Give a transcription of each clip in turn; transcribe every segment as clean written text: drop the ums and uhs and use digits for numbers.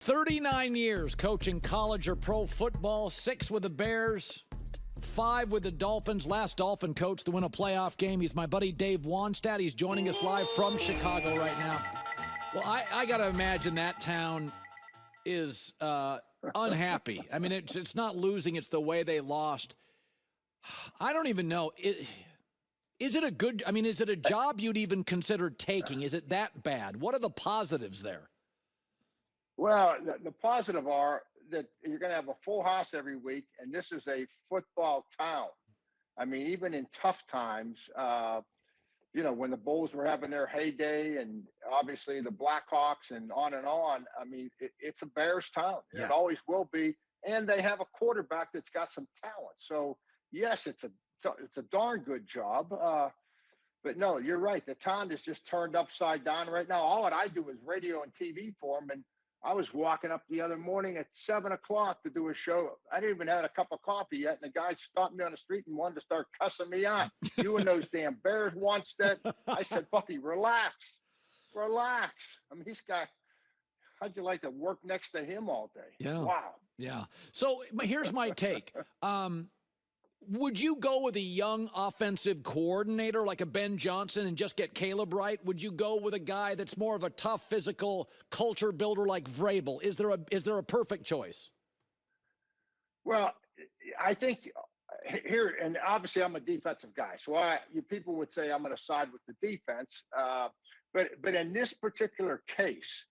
39 years coaching college or pro football, 6 with the Bears, 5 with the Dolphins. Last Dolphin coach to win a playoff game. He's my buddy Dave Wannstedt. He's joining us live from Chicago right now. Well, I got to imagine that town is unhappy. I mean, it's not losing. It's the way they lost. I don't even know. Is it a good – I mean, is it a job you'd even consider taking? Is it that bad? What are the positives there? Well, the positive are that you're going to have a full house every week, and this is a football town. I mean, even in tough times, when the Bulls were having their heyday and obviously the Blackhawks and on, I mean, it's a Bears town. Yeah. It always will be. And they have a quarterback that's got some talent. So, yes, it's a darn good job. But, no, you're right. The town is just turned upside down right now. All that I do is radio and TV for them, and I was walking up the other morning at 7 o'clock to do a show. I didn't even have a cup of coffee yet, and the guy stopped me on the street and wanted to start cussing me out. You and those damn Bears, Wannstedt. I said, buddy, relax. I mean, this guy, how'd you like to work next to him all day? Yeah. Wow. Yeah. So here's my take. Would you go with a young offensive coordinator like a Ben Johnson and just get Caleb right? Would you go with a guy that's more of a tough physical culture builder like Vrabel? Is there a perfect choice? Well, I think here, and obviously I'm a defensive guy, so people would say I'm going to side with the defense. But in this particular case,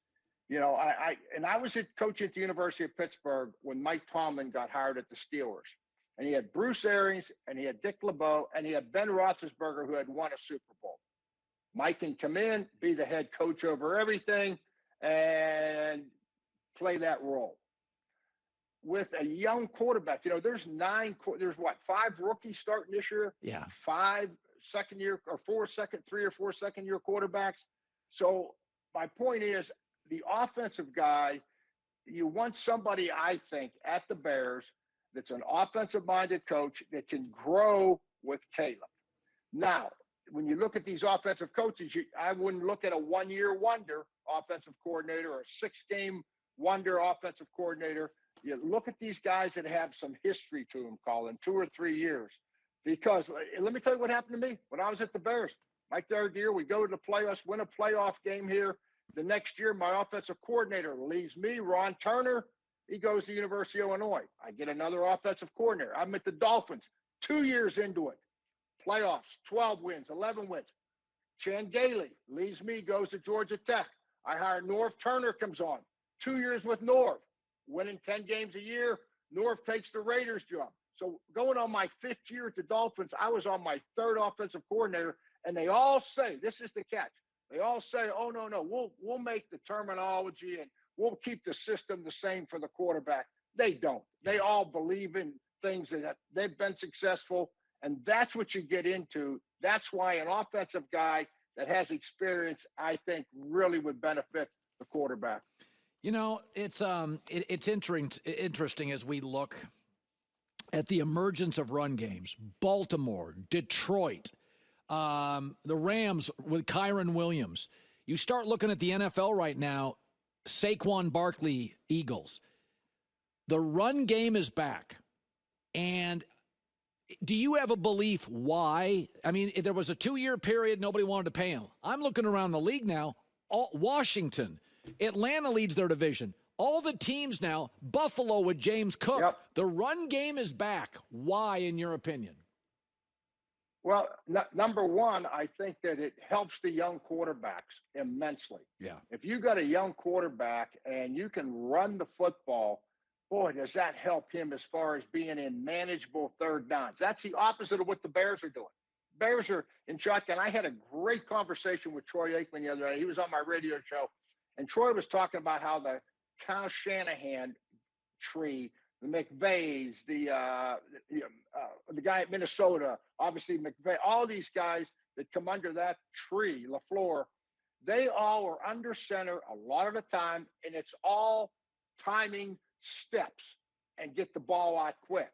I was coaching at the University of Pittsburgh when Mike Tomlin got hired at the Steelers. And he had Bruce Arians, and he had Dick LeBeau, and he had Ben Roethlisberger, who had won a Super Bowl. Mike can come in, be the head coach over everything, and play that role. With a young quarterback, there's 5 rookies starting this year. Yeah. 5 second-year or 3 or 4 second-year quarterbacks. So my point is, the offensive guy, you want somebody, I think, at the Bears that's an offensive-minded coach that can grow with Caleb. Now, when you look at these offensive coaches, I wouldn't look at a one-year wonder offensive coordinator or a 6-game wonder offensive coordinator. You look at these guys that have some history to them, Colin, 2 or 3 years. Because let me tell you what happened to me when I was at the Bears. My third year, we go to the playoffs, win a playoff game here. The next year, my offensive coordinator leaves me, Ron Turner. He goes to the University of Illinois. I get another offensive coordinator. I'm at the Dolphins 2 years into it. Playoffs, 12 wins, 11 wins. Chan Gailey leaves me, goes to Georgia Tech. I hire Norv Turner, comes on. 2 years with Norv, winning 10 games a year. Norv takes the Raiders job. So going on my 5th year at the Dolphins, I was on my 3rd offensive coordinator, and they all say, this is the catch. They all say, oh, no, we'll make the terminology and we'll keep the system the same for the quarterback. They don't. They all believe in things that they've been successful, and that's what you get into. That's why an offensive guy that has experience, I think, really would benefit the quarterback. It's interesting as we look at the emergence of run games. Baltimore, Detroit, the Rams with Kyron Williams. You start looking at the NFL right now, Saquon Barkley, Eagles. The run game is back. And do you have a belief why? I mean, there was a 2-year period, nobody wanted to pay him. I'm looking around the league now. Washington, Atlanta leads their division. All the teams now, Buffalo with James Cook. Yep. The run game is back. Why, in your opinion? Well, number one, I think that it helps the young quarterbacks immensely. Yeah. If you got a young quarterback and you can run the football, boy, does that help him as far as being in manageable third downs. That's the opposite of what the Bears are doing. Bears are in shotgun. I had a great conversation with Troy Aikman the other day. He was on my radio show, and Troy was talking about how the Kyle Shanahan tree, the McVays, the guy at Minnesota, obviously McVay, all these guys that come under that tree, LaFleur, they all are under center a lot of the time, and it's all timing steps and get the ball out quick.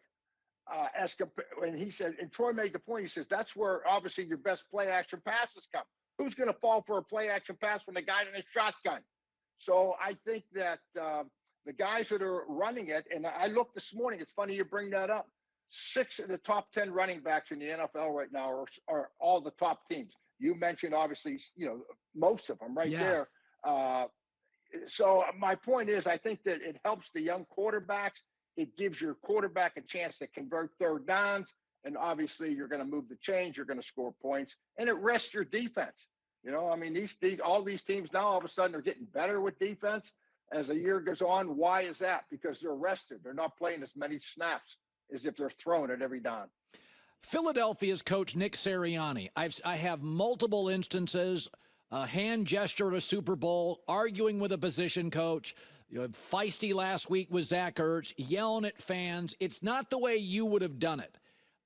And he said, and Troy made the point, he says, that's where obviously your best play action passes come. Who's going to fall for a play action pass when the guy's in a shotgun? So I think that the guys that are running it, and I looked this morning, it's funny you bring that up. 6 of the top 10 running backs in the NFL right now are all the top teams. You mentioned, obviously, most of them there. So my point is, I think that it helps the young quarterbacks. It gives your quarterback a chance to convert third downs. And obviously, you're going to move the chains. You're going to score points. And it rests your defense. I mean, all these teams now all of a sudden are getting better with defense as the year goes on. Why is that? Because they're rested. They're not playing as many snaps as if they're throwing it every down. Philadelphia's coach Nick Sirianni. I have multiple instances, a hand gesture at a Super Bowl, arguing with a position coach, feisty last week with Zach Ertz, yelling at fans. It's not the way you would have done it.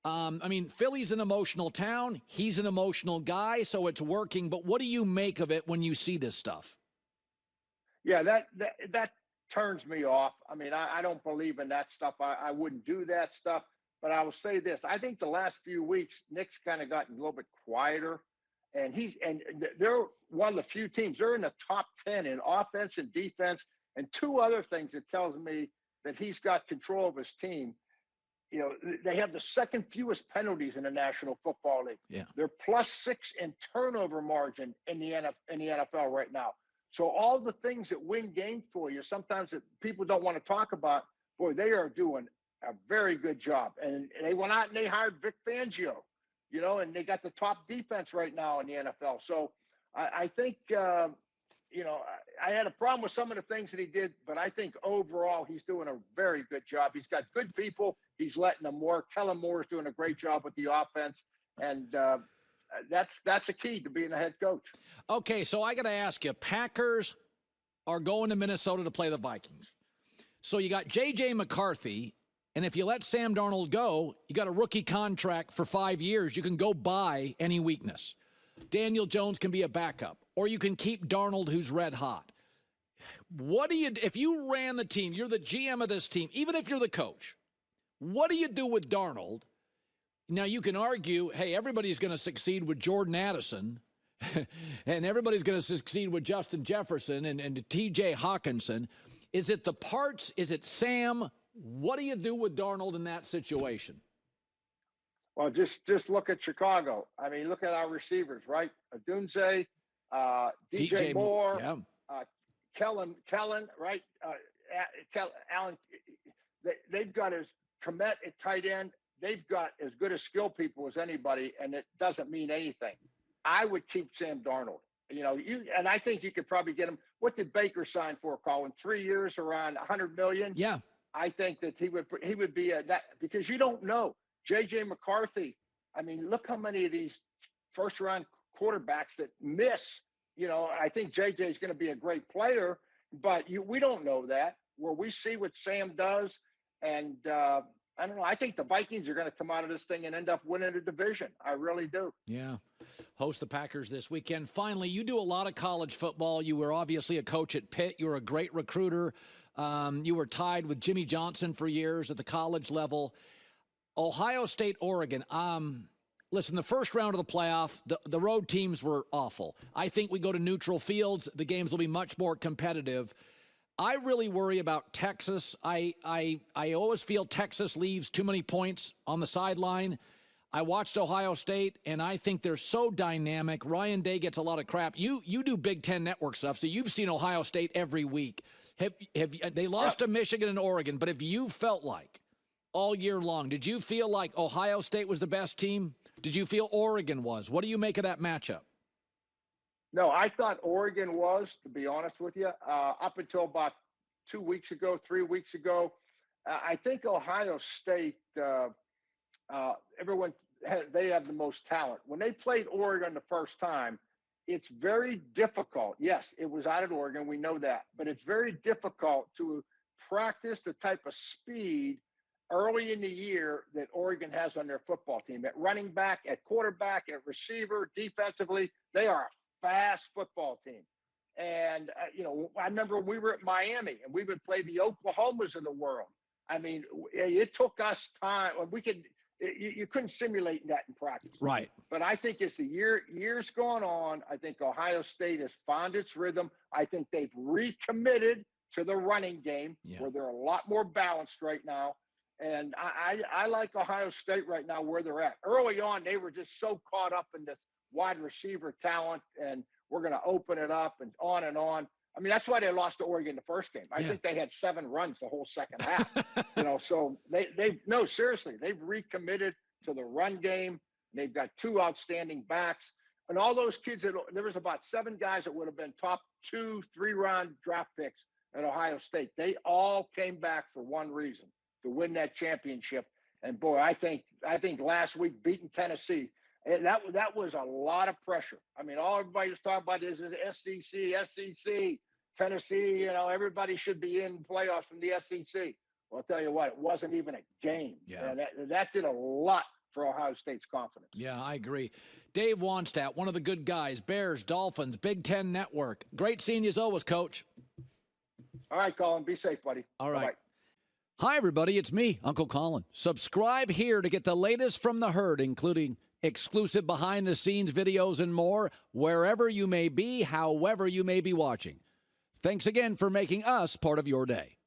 I mean, Philly's an emotional town. He's an emotional guy, so it's working. But what do you make of it when you see this stuff? Yeah, that turns me off. I mean, I don't believe in that stuff. I wouldn't do that stuff. But I will say this. I think the last few weeks, Nick's kind of gotten a little bit quieter. And they're one of the few teams. They're in the top 10 in offense and defense. And two other things that tells me that he's got control of his team. They have the second fewest penalties in the National Football League. Yeah. They're +6 in turnover margin in the NFL right now. So all the things that win games for you, sometimes that people don't want to talk about, boy, they are doing a very good job. And they went out and they hired Vic Fangio, and they got the top defense right now in the NFL. So I think, I had a problem with some of the things that he did, but I think overall he's doing a very good job. He's got good people. He's letting them work. Kellen Moore's doing a great job with the offense. And that's a key to being a head coach. Okay, so I got to ask you, Packers are going to Minnesota to play the Vikings. So you got J.J. McCarthy, and if you let Sam Darnold go, you got a rookie contract for 5 years. You can go buy any weakness. Daniel Jones can be a backup, or you can keep Darnold, who's red hot. What do you, if you ran the team, you're the GM of this team, even if you're the coach, what do you do with Darnold? Now, you can argue, hey, everybody's going to succeed with Jordan Addison, and everybody's going to succeed with Justin Jefferson and T.J. Hawkinson. Is it the parts? Is it Sam? What do you do with Darnold in that situation? Well, just look at Chicago. I mean, look at our receivers, right? Adunze, DJ Moore, yeah. Kellen, right? Allen. They've got as Komet at tight end. They've got as good as skill people as anybody, and it doesn't mean anything. I would keep Sam Darnold. And I think you could probably get him. What did Baker sign for, Colin? 3 years, around $100 million. Yeah. I think that he would be that, because you don't know. J.J. McCarthy. I mean, look how many of these first-round quarterbacks that miss. I think J.J. is going to be a great player, but we don't know that. Where we see what Sam does, and I don't know. I think the Vikings are going to come out of this thing and end up winning the division. I really do. Yeah. Host the Packers this weekend. Finally, you do a lot of college football. You were obviously a coach at Pitt. You were a great recruiter. You were tied with Jimmy Johnson for years at the college level. Ohio State, Oregon. Listen, the first round of the playoff, the road teams were awful. I think we go to neutral fields. The games will be much more competitive. I really worry about Texas. I always feel Texas leaves too many points on the sideline. I watched Ohio State, and I think they're so dynamic. Ryan Day gets a lot of crap. You do Big Ten Network stuff, so you've seen Ohio State every week. They lost to Michigan and Oregon, but if you felt like all year long, did you feel like Ohio State was the best team? Did you feel Oregon was? What do you make of that matchup? No, I thought Oregon was, to be honest with you, up until about 2 weeks ago, 3 weeks ago. I think Ohio State, they have the most talent. When they played Oregon the first time, it's very difficult. Yes, it was out at Oregon. We know that. But it's very difficult to practice the type of speed early in the year that Oregon has on their football team. At running back, at quarterback, at receiver, defensively, they are a fast football team. And, I remember when we were at Miami and we would play the Oklahomas of the world. I mean, it took us time. You couldn't simulate that in practice. Right. But I think as the years gone on, I think Ohio State has found its rhythm. I think they've recommitted to the running game, where they're a lot more balanced right now. And I like Ohio State right now where they're at. Early on, they were just so caught up in this wide receiver talent, and we're going to open it up and on and on. I mean, that's why they lost to Oregon the first game. I think they had 7 runs the whole second half. So no, seriously, they've recommitted to the run game. They've got 2 outstanding backs. And all those kids, there was about 7 guys that would have been top 2, 3-round draft picks at Ohio State. They all came back for one reason, to win that championship. And boy, I think last week beating Tennessee, that was a lot of pressure. I mean, all everybody was talking about is SEC, Tennessee. Everybody should be in playoffs from the SEC. Well, I'll tell you what, it wasn't even a game. Yeah. And that did a lot for Ohio State's confidence. Yeah, I agree. Dave Wannstedt, one of the good guys, Bears, Dolphins, Big Ten Network. Great seeing you as always, Coach. All right, Colin, be safe, buddy. All right. Bye-bye. Hi, everybody. It's me, Uncle Colin. Subscribe here to get the latest from the herd, including exclusive behind-the-scenes videos and more, wherever you may be, however you may be watching. Thanks again for making us part of your day.